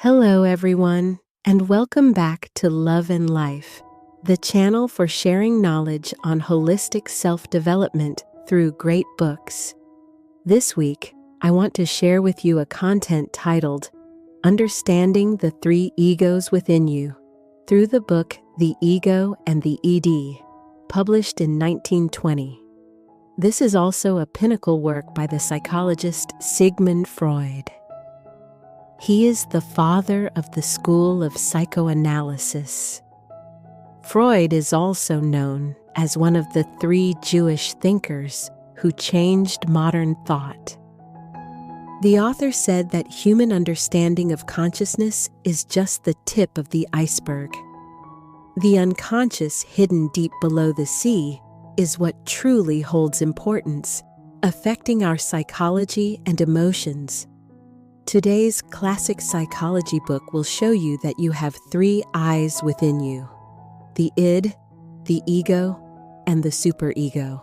Hello, everyone, and welcome back to Love and Life, the channel for sharing knowledge on holistic self-development through great books. This week, I want to share with you a content titled, Understanding the Three Egos Within You, through the book The Ego and the ED, published in 1920. This is also a pinnacle work by the psychologist Sigmund Freud. He is the father of the school of psychoanalysis. Freud is also known as one of the three Jewish thinkers who changed modern thought. The author said that human understanding of consciousness is just the tip of the iceberg. The unconscious hidden deep below the sea is what truly holds importance, affecting our psychology and emotions. Today's classic psychology book will show you that you have three eyes within you: the id, the ego, and the superego.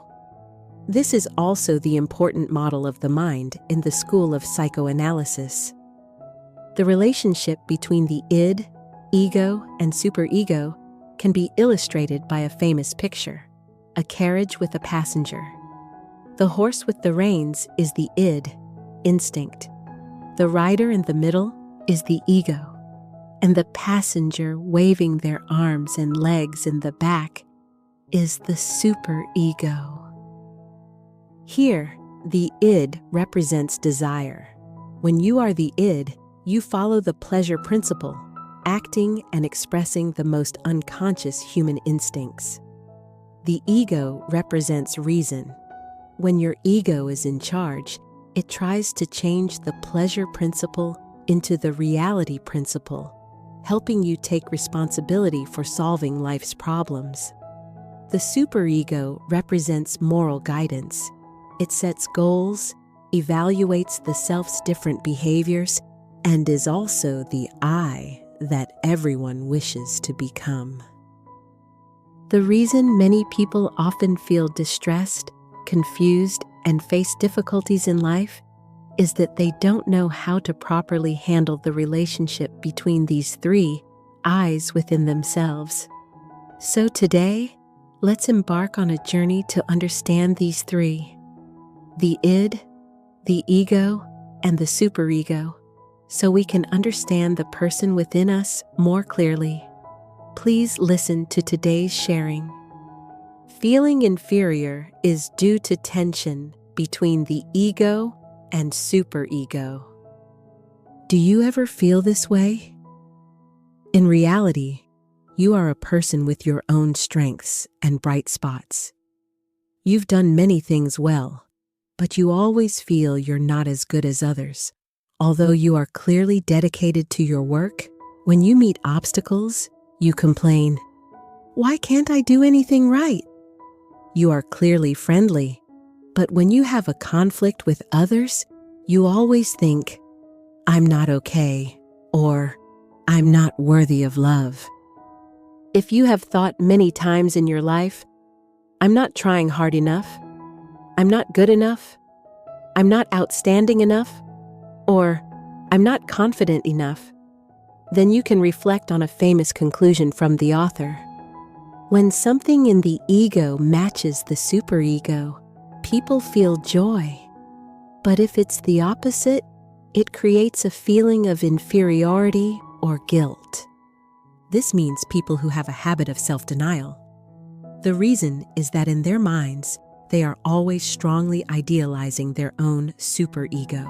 This is also the important model of the mind in the school of psychoanalysis. The relationship between the id, ego, and superego can be illustrated by a famous picture: a carriage with a passenger. The horse with the reins is the id, instinct. The rider in the middle is the ego, and the passenger waving their arms and legs in the back is the superego. Here, the id represents desire. When you are the id, you follow the pleasure principle, acting and expressing the most unconscious human instincts. The ego represents reason. When your ego is in charge, it tries to change the pleasure principle into the reality principle, helping you take responsibility for solving life's problems. The superego represents moral guidance. It sets goals, evaluates the self's different behaviors, and is also the I that everyone wishes to become. The reason many people often feel distressed, confused, and face difficulties in life is that they don't know how to properly handle the relationship between these three eyes within themselves. So today, let's embark on a journey to understand these three: the id, the ego, and the superego, so we can understand the person within us more clearly. Please listen to today's sharing. Feeling inferior is due to tension between the ego and superego. Do you ever feel this way? In reality, you are a person with your own strengths and bright spots. You've done many things well, but you always feel you're not as good as others. Although you are clearly dedicated to your work, when you meet obstacles, you complain, "Why can't I do anything right?" You are clearly friendly, but when you have a conflict with others, you always think, "I'm not okay," or "I'm not worthy of love." If you have thought many times in your life, "I'm not trying hard enough," "I'm not good enough," "I'm not outstanding enough," or "I'm not confident enough," then you can reflect on a famous conclusion from the author. When something in the ego matches the superego, people feel joy. But if it's the opposite, it creates a feeling of inferiority or guilt. This means people who have a habit of self-denial. The reason is that in their minds, they are always strongly idealizing their own superego.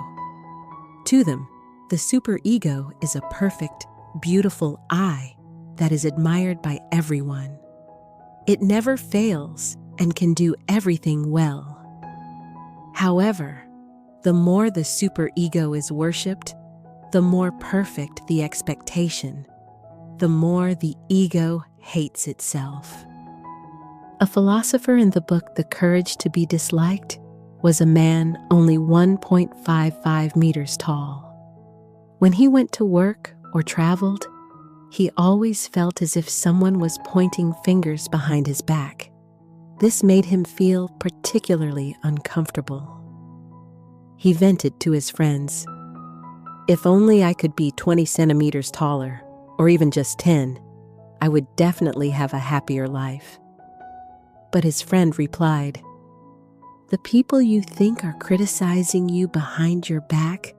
To them, the superego is a perfect, beautiful I that is admired by everyone. It never fails and can do everything well. However, the more the superego is worshipped, the more perfect the expectation, the more the ego hates itself. A philosopher in the book The Courage to be Disliked was a man only 1.55 meters tall. When he went to work or traveled, he always felt as if someone was pointing fingers behind his back. This made him feel particularly uncomfortable. He vented to his friends, If only I could be 20 centimeters taller, or even just 10, I would definitely have a happier life. But his friend replied, "The people you think are criticizing you behind your back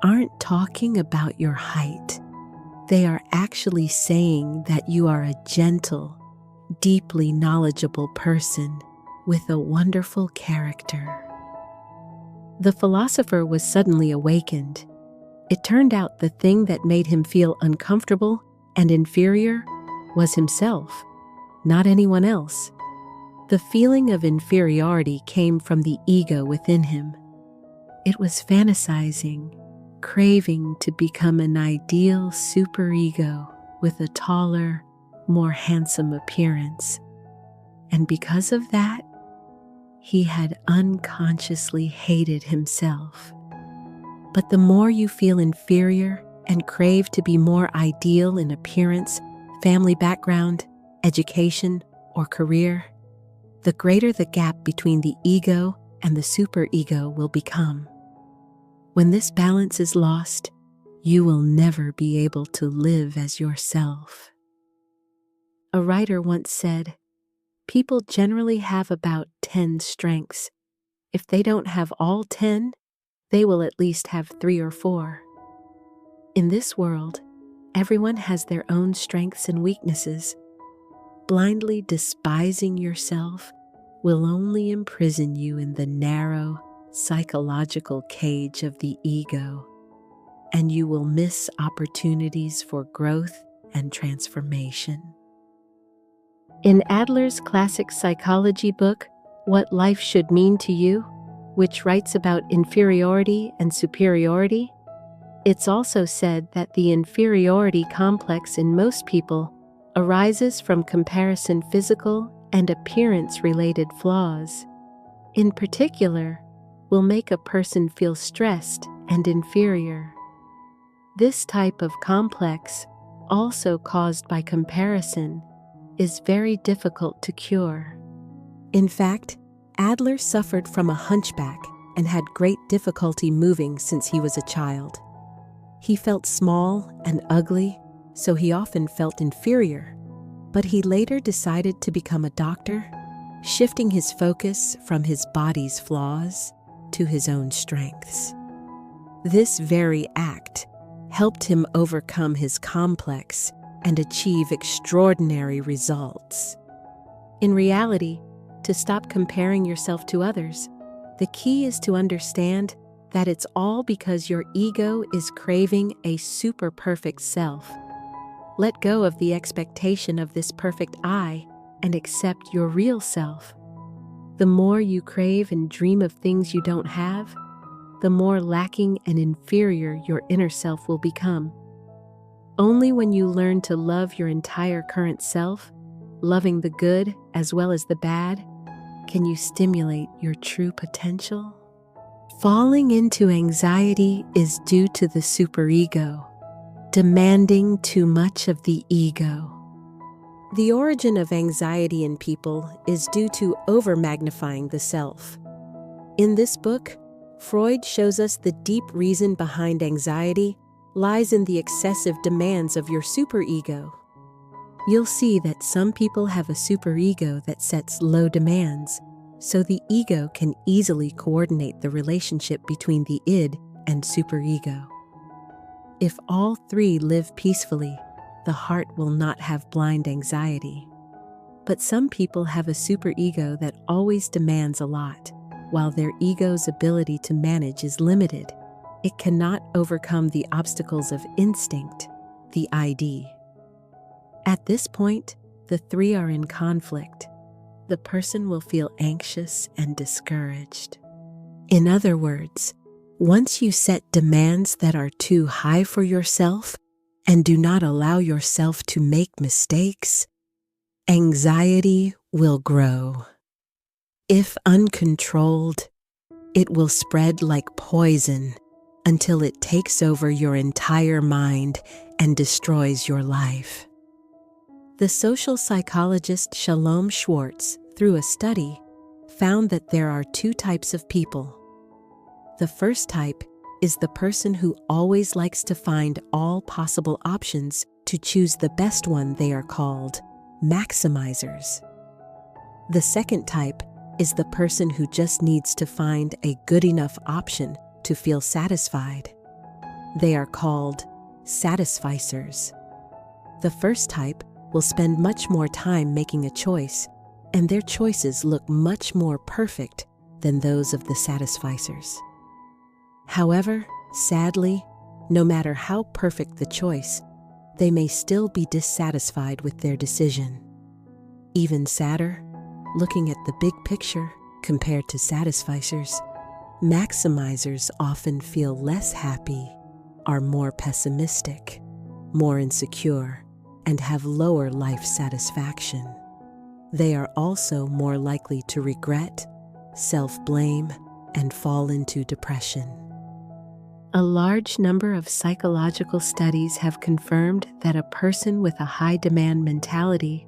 aren't talking about your height. They are actually saying that you are a gentle, deeply knowledgeable person with a wonderful character." The philosopher was suddenly awakened. It turned out the thing that made him feel uncomfortable and inferior was himself, not anyone else. The feeling of inferiority came from the ego within him. It was fantasizing, craving to become an ideal superego with a taller, more handsome appearance. And because of that, he had unconsciously hated himself. But the more you feel inferior and crave to be more ideal in appearance, family background, education, or career, the greater the gap between the ego and the superego will become. When this balance is lost, you will never be able to live as yourself. A writer once said, "People generally have about 10 strengths. If they don't have all 10, they will at least have 3 or 4. In this world, everyone has their own strengths and weaknesses. Blindly despising yourself will only imprison you in the narrow, psychological cage of the ego, and you will miss opportunities for growth and transformation." In Adler's classic psychology book, What Life Should Mean to You, which writes about inferiority and superiority, it's also said that the inferiority complex in most people arises from comparison physical and appearance-related flaws. In particular, will make a person feel stressed and inferior. This type of complex, also caused by comparison, is very difficult to cure. In fact, Adler suffered from a hunchback and had great difficulty moving since he was a child. He felt small and ugly, so he often felt inferior, but he later decided to become a doctor, shifting his focus from his body's flaws to his own strengths. This very act helped him overcome his complex and achieve extraordinary results. In reality, to stop comparing yourself to others, the key is to understand that it's all because your ego is craving a super perfect self. Let go of the expectation of this perfect I and accept your real self. The more you crave and dream of things you don't have, the more lacking and inferior your inner self will become. Only when you learn to love your entire current self, loving the good as well as the bad, can you stimulate your true potential. Falling into anxiety is due to the superego, demanding too much of the ego. The origin of anxiety in people is due to over-magnifying the self. In this book, Freud shows us the deep reason behind anxiety lies in the excessive demands of your superego. You'll see that some people have a superego that sets low demands, so the ego can easily coordinate the relationship between the id and superego. If all three live peacefully, the heart will not have blind anxiety. But some people have a superego that always demands a lot, while their ego's ability to manage is limited. It cannot overcome the obstacles of instinct, the ID. At this point, the three are in conflict. The person will feel anxious and discouraged. In other words, once you set demands that are too high for yourself and do not allow yourself to make mistakes, anxiety will grow. If uncontrolled, it will spread like poison until it takes over your entire mind and destroys your life. The social psychologist Shalom Schwartz, through a study, found that there are two types of people. The first type is the person who always likes to find all possible options to choose the best one. They are called maximizers. The second type is the person who just needs to find a good enough option to feel satisfied. They are called satisficers. The first type will spend much more time making a choice, and their choices look much more perfect than those of the satisficers. However, sadly, no matter how perfect the choice, they may still be dissatisfied with their decision. Even sadder, looking at the big picture compared to satisficers, maximizers often feel less happy, are more pessimistic, more insecure, and have lower life satisfaction. They are also more likely to regret, self-blame, and fall into depression. A large number of psychological studies have confirmed that a person with a high demand mentality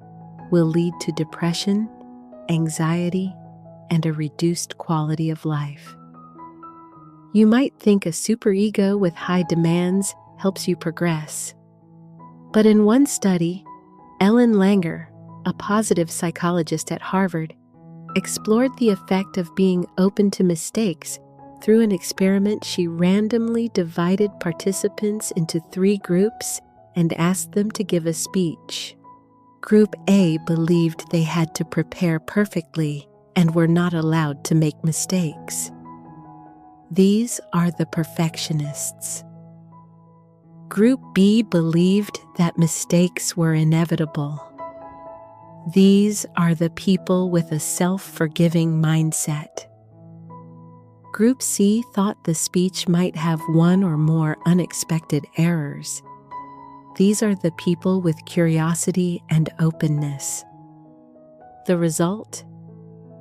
will lead to depression, anxiety, and a reduced quality of life. You might think a superego with high demands helps you progress. But in one study, Ellen Langer, a positive psychologist at Harvard, explored the effect of being open to mistakes through an experiment. She randomly divided participants into 3 groups and asked them to give a speech. Group A believed they had to prepare perfectly and were not allowed to make mistakes. These are the perfectionists. Group B believed that mistakes were inevitable. These are the people with a self-forgiving mindset. Group C thought the speech might have one or more unexpected errors. These are the people with curiosity and openness. The result?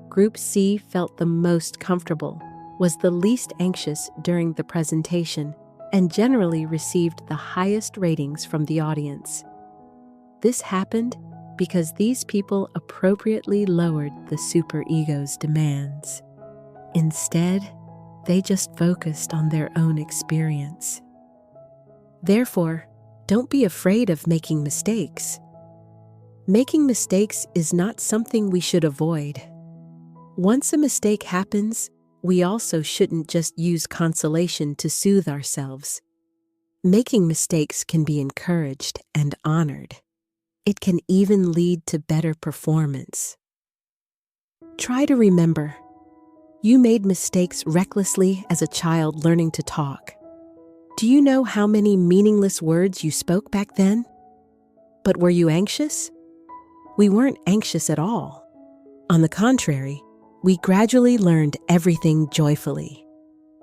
Group C felt the most comfortable, was the least anxious during the presentation, and generally received the highest ratings from the audience. This happened because these people appropriately lowered the superego's demands. Instead, they just focused on their own experience. Therefore, don't be afraid of making mistakes. Making mistakes is not something we should avoid. Once a mistake happens, we also shouldn't just use consolation to soothe ourselves. Making mistakes can be encouraged and honored. It can even lead to better performance. Try to remember, you made mistakes recklessly as a child learning to talk. Do you know how many meaningless words you spoke back then? But were you anxious? We weren't anxious at all. On the contrary, we gradually learned everything joyfully.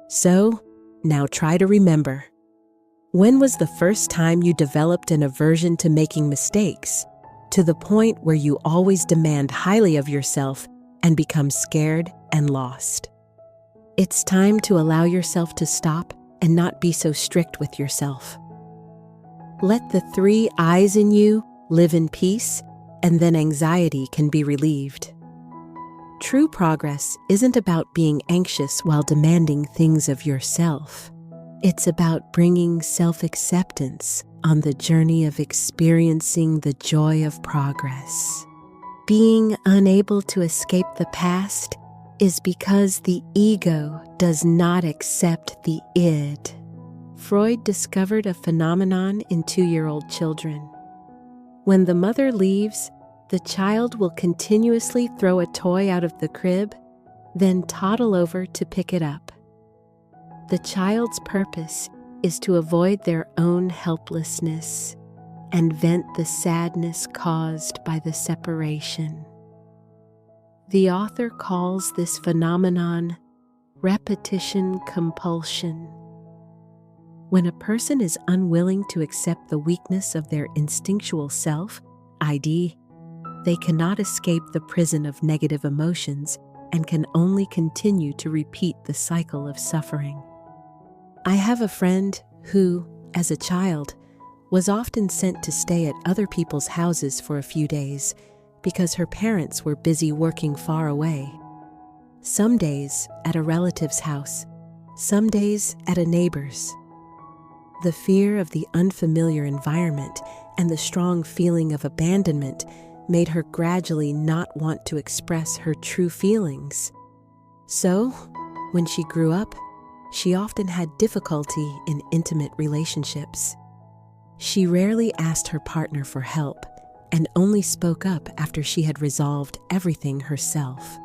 So, now try to remember. When was the first time you developed an aversion to making mistakes, to the point where you always demand highly of yourself and become scared and lost? It's time to allow yourself to stop and not be so strict with yourself. Let the 3 I's in you live in peace, and then anxiety can be relieved. True progress isn't about being anxious while demanding things of yourself. It's about bringing self-acceptance on the journey of experiencing the joy of progress. Being unable to escape the past is because the ego does not accept the id. Freud discovered a phenomenon in 2-year-old children. When the mother leaves, the child will continuously throw a toy out of the crib, then toddle over to pick it up. The child's purpose is to avoid their own helplessness and vent the sadness caused by the separation. The author calls this phenomenon repetition compulsion. When a person is unwilling to accept the weakness of their instinctual self, i.e., they cannot escape the prison of negative emotions and can only continue to repeat the cycle of suffering. I have a friend who, as a child, was often sent to stay at other people's houses for a few days because her parents were busy working far away. Some days, at a relative's house, some days at a neighbor's. The fear of the unfamiliar environment and the strong feeling of abandonment made her gradually not want to express her true feelings. So, when she grew up, she often had difficulty in intimate relationships. She rarely asked her partner for help and only spoke up after she had resolved everything herself.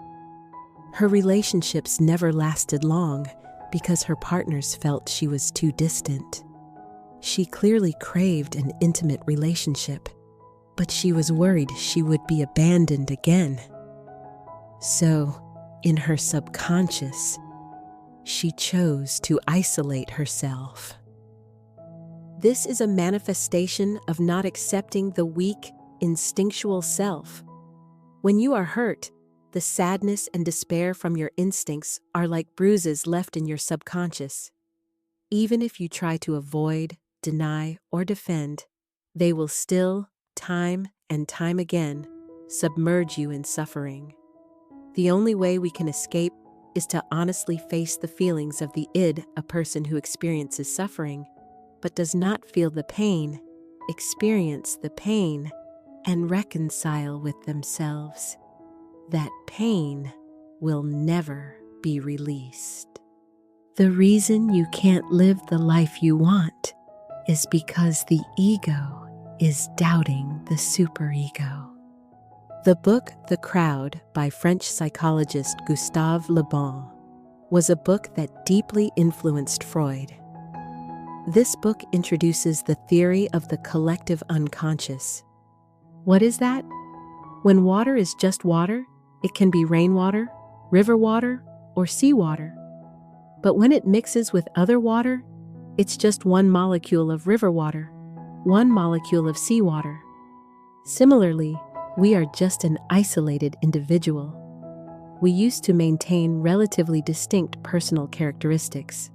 Her relationships never lasted long because her partners felt she was too distant. She clearly craved an intimate relationship, but she was worried she would be abandoned again. So, in her subconscious, she chose to isolate herself. This is a manifestation of not accepting the weak, instinctual self. When you are hurt, the sadness and despair from your instincts are like bruises left in your subconscious. Even if you try to avoid, deny, or defend, they will still, time and time again, submerge you in suffering. The only way we can escape is to honestly face the feelings of the id, a person who experiences suffering, but does not feel the pain, experience the pain, and reconcile with themselves. That pain will never be released. The reason you can't live the life you want is because the ego is doubting the superego. The book The Crowd by French psychologist Gustave Le Bon was a book that deeply influenced Freud. This book introduces the theory of the collective unconscious. What is that? When water is just water, it can be rainwater, river water, or seawater. But when it mixes with other water, it's just one molecule of river water, one molecule of seawater. Similarly, we are just an isolated individual. We used to maintain relatively distinct personal characteristics.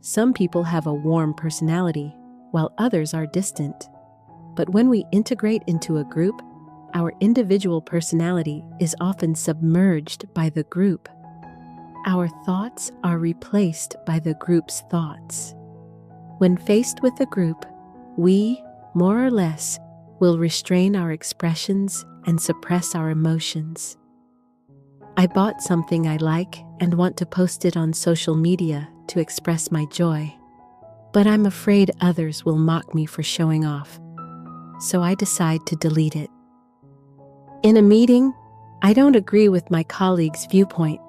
Some people have a warm personality, while others are distant. But when we integrate into a group, our individual personality is often submerged by the group. Our thoughts are replaced by the group's thoughts. When faced with a group, we, more or less, will restrain our expressions and suppress our emotions. I bought something I like and want to post it on social media to express my joy, but I'm afraid others will mock me for showing off, so I decide to delete it. In a meeting, I don't agree with my colleague's viewpoint.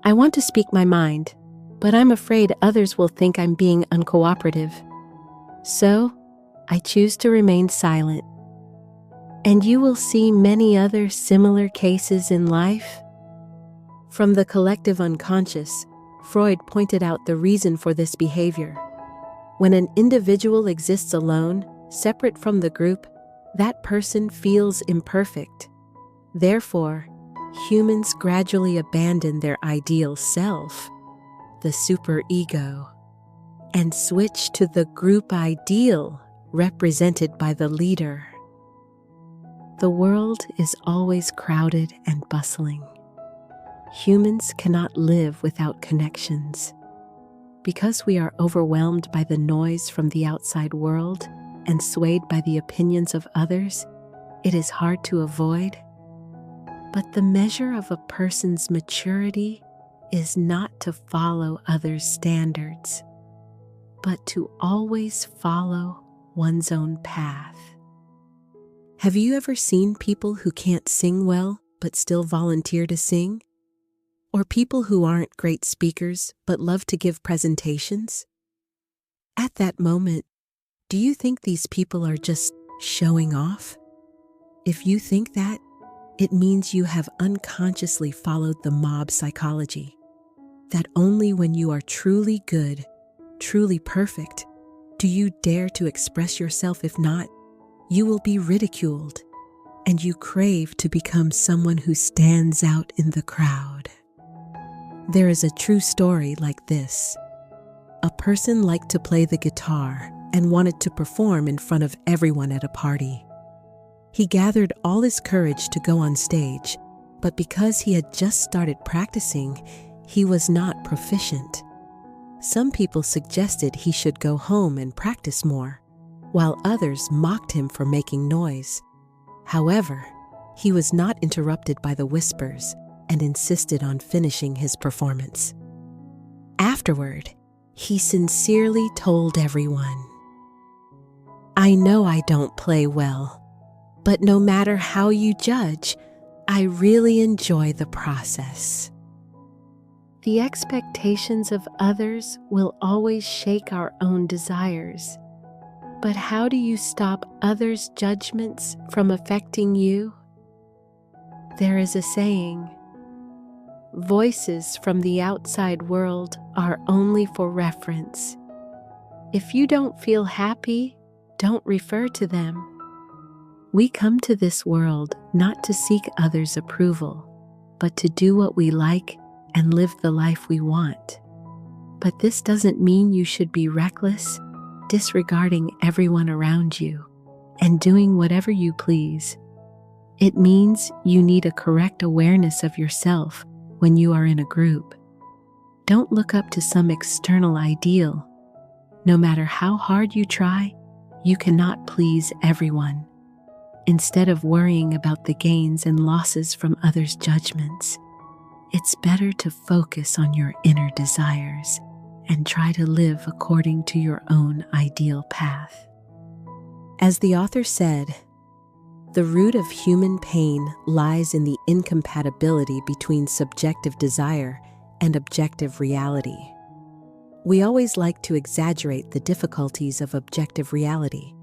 I want to speak my mind, but I'm afraid others will think I'm being uncooperative. So, I choose to remain silent. And you will see many other similar cases in life. From the collective unconscious, Freud pointed out the reason for this behavior. When an individual exists alone, separate from the group, that person feels imperfect. Therefore, humans gradually abandon their ideal self, the superego, and switch to the group ideal represented by the leader. The world is always crowded and bustling. Humans cannot live without connections. Because we are overwhelmed by the noise from the outside world and swayed by the opinions of others, it is hard to avoid. But the measure of a person's maturity is not to follow others' standards, but to always follow one's own path. Have you ever seen people who can't sing well but still volunteer to sing? Or people who aren't great speakers but love to give presentations? At that moment, do you think these people are just showing off? If you think that, it means you have unconsciously followed the mob psychology, that only when you are truly good, truly perfect, do you dare to express yourself. If not, you will be ridiculed, and you crave to become someone who stands out in the crowd. There is a true story like this. A person liked to play the guitar and wanted to perform in front of everyone at a party. He gathered all his courage to go on stage, but because he had just started practicing, he was not proficient. Some people suggested he should go home and practice more, while others mocked him for making noise. However, he was not interrupted by the whispers and insisted on finishing his performance. Afterward, he sincerely told everyone, "I know I don't play well, but no matter how you judge, I really enjoy the process." The expectations of others will always shake our own desires. But how do you stop others' judgments from affecting you? There is a saying, "Voices from the outside world are only for reference." If you don't feel happy, don't refer to them. We come to this world not to seek others' approval, but to do what we like and live the life we want. But this doesn't mean you should be reckless, disregarding everyone around you, and doing whatever you please. It means you need a correct awareness of yourself when you are in a group. Don't look up to some external ideal. No matter how hard you try, you cannot please everyone. Instead of worrying about the gains and losses from others' judgments, it's better to focus on your inner desires and try to live according to your own ideal path. As the author said, the root of human pain lies in the incompatibility between subjective desire and objective reality. We always like to exaggerate the difficulties of objective reality,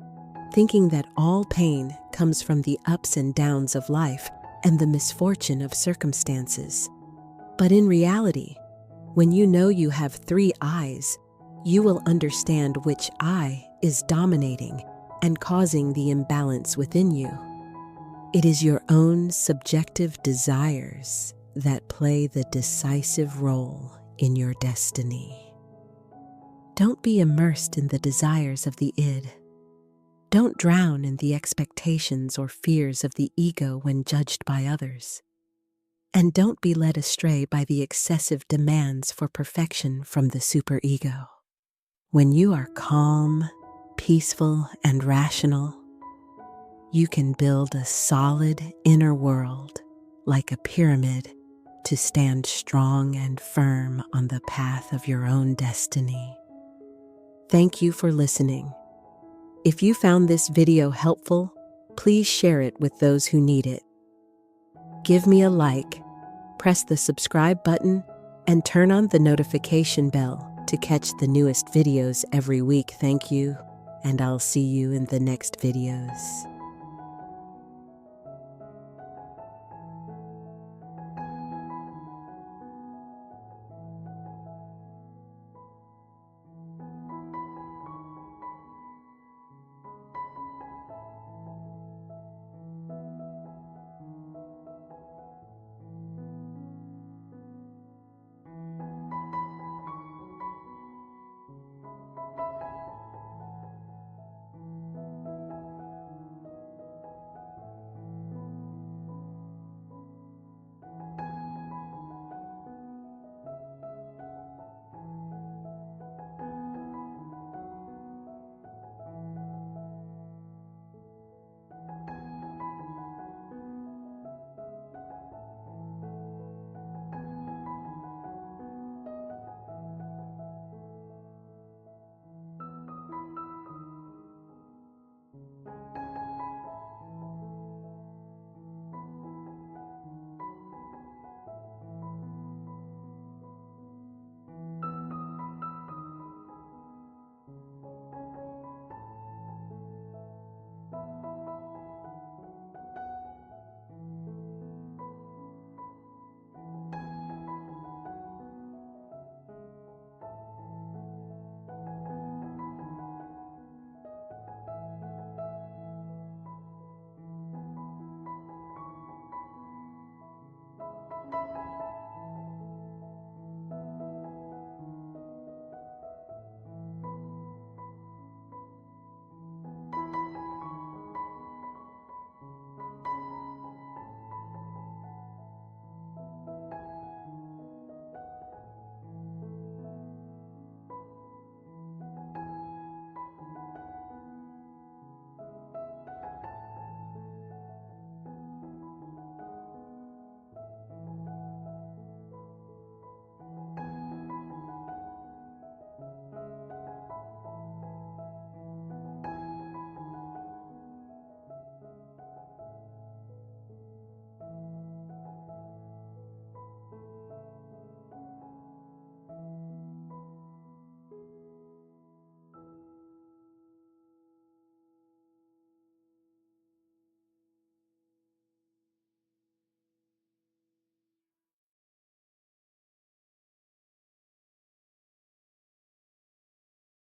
thinking that all pain comes from the ups and downs of life and the misfortune of circumstances. But in reality, when you know you have 3 eyes, you will understand which eye is dominating and causing the imbalance within you. It is your own subjective desires that play the decisive role in your destiny. Don't be immersed in the desires of the id. Don't drown in the expectations or fears of the ego when judged by others. And don't be led astray by the excessive demands for perfection from the superego. When you are calm, peaceful, and rational, you can build a solid inner world like a pyramid to stand strong and firm on the path of your own destiny. Thank you for listening. If you found this video helpful, please share it with those who need it. Give me a like, press the subscribe button, and turn on the notification bell to catch the newest videos every week. Thank you, and I'll see you in the next videos.